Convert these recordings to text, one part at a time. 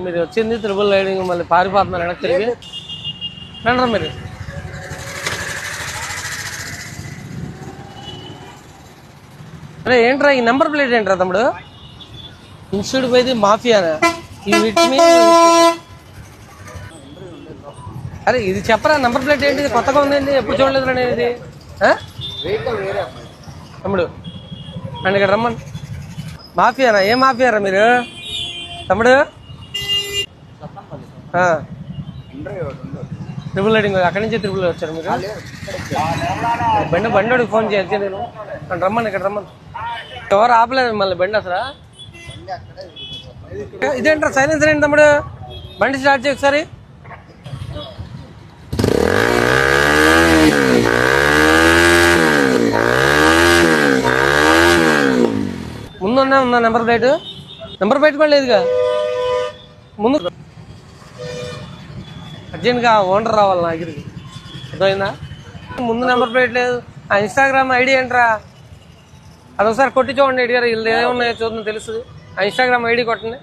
మీరు వచ్చింది triple riding, మళ్ళీ పారిపోతున్నారు వెనక్కి తిరిగి రండి మీరు. అరే ఏంట్రా ఈ నెంబర్ ప్లేట్ ఏంట్రా తమ్ముడు? ఇన్స్టిట్యూట్ పోయింది మాఫియానా? ఈ వీటిని అరే ఇది చెప్పరా, నెంబర్ ప్లేట్ ఏంటి కొత్తగా ఉందండి, ఎప్పుడు చూడలేదు రా ఇది. తమ్ముడు అండి ఇక్కడ రమ్మని. మాఫియానా? ఏం మాఫియారా మీరు తమ్ముడు? ట్రిపుల్ రైడింగ్ అక్కడి నుంచి ట్రిపుల్ వచ్చారు మీరు? బండికి ఫోన్ చేయొచ్చు నేను రమ్మని, ఇక్కడ రమ్మని. ఎవరు ఆపలేదు మిమ్మల్ని బండి అసలు? ఇదేంటారా సైలెన్సర్ ఏంటి తమ్ముడు? బండి స్టార్ట్ చేయ ఒకసారి. ముందున్నా ఉందా నెంబర్ ప్లేట్? నెంబర్ ప్లేట్ కూడా లేదుగా ముందు. అర్జెంట్గా ఓనర్ రావాలి నా దగ్గరికి, అర్థమైందా? ముందు నెంబర్ ప్లేట్ లేదు. ఆ ఇన్స్టాగ్రామ్ ఐడి ఏంట్రా? అదొకసారి కొట్టి చూడండి ఐడి గారు, వీళ్ళు ఏమున్నాయో చూద్దాం తెలుస్తుంది. ఆ ఇన్స్టాగ్రామ్ ఐడి కొట్టండి.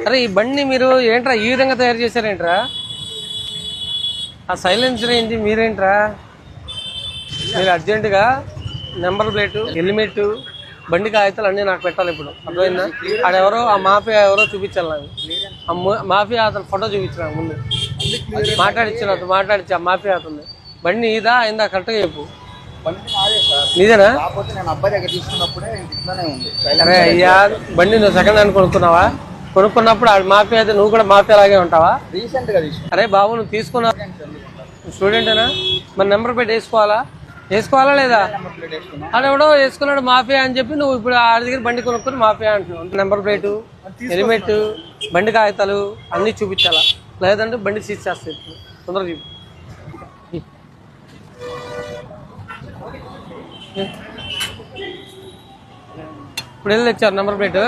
అరే ఈ బండిని మీరు ఏంట్రా ఈ విధంగా తయారు చేశారేంట్రా? ఆ సైలెన్సర్ ఏంటి మీరేంట్రా? మీరు అర్జెంటుగా నెంబర్ ప్లేటు, హెల్మెట్, బండి కాగితాలు అన్నీ నాకు పెట్టాలి ఇప్పుడు, అర్థమైందా? ఆడెవరో ఆ మాఫియా ఎవరో చూపించాలి నాకు. ఆ మాఫియా అతను ఫోటో చూపించిన ముందు మాట్లాడిచ్చిన మాట్లాడిచ్చి ఆ మాఫియా అతను. బండి ఇదా అయిందా కరెక్ట్గా చెప్పు. నీదేనా? అరే అయ్యా బండి నువ్వు సెకండ్ హ్యాండ్ కొనుక్కున్నావా? కొనుక్కున్నప్పుడు ఆ మాఫియా అయితే నువ్వు కూడా మాఫియా లాగే ఉంటావా? అరే బాబు నువ్వు తీసుకున్నావు స్టూడెంటేనా? మరి నెంబర్ ప్లేట్ వేసుకోవాలా లేదా? అదెవడో వేసుకున్నాడు మాఫియా అని చెప్పి నువ్వు ఇప్పుడు ఆ దగ్గర బండి కొనుక్కొని మాఫియా అంటున్నావు. నెంబర్ ప్లేటు, హెల్మెట్, బండి కాగితాలు అన్నీ చూపించాలా, లేదంటే బండి సీజ్ చేస్తాయి. తొందరగా చూపి. ఇప్పుడు వెళ్ళి తెచ్చారు నెంబర్ ప్లేట్.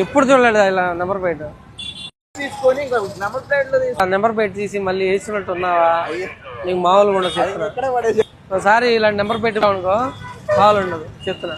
ఎప్పుడు చూడలేదు ఇలా నెంబర్ ప్లేట్. నెంబర్ ప్లేట్ తీసి మళ్ళీ వేసినట్టు ఉన్నావా? నీకు మామూలుగా ఉండదు చెప్తున్నా. ఒకసారి ఇలాంటి నెంబర్ ప్లేట్ అనుకో మామూలు ఉండదు చెప్తున్నా.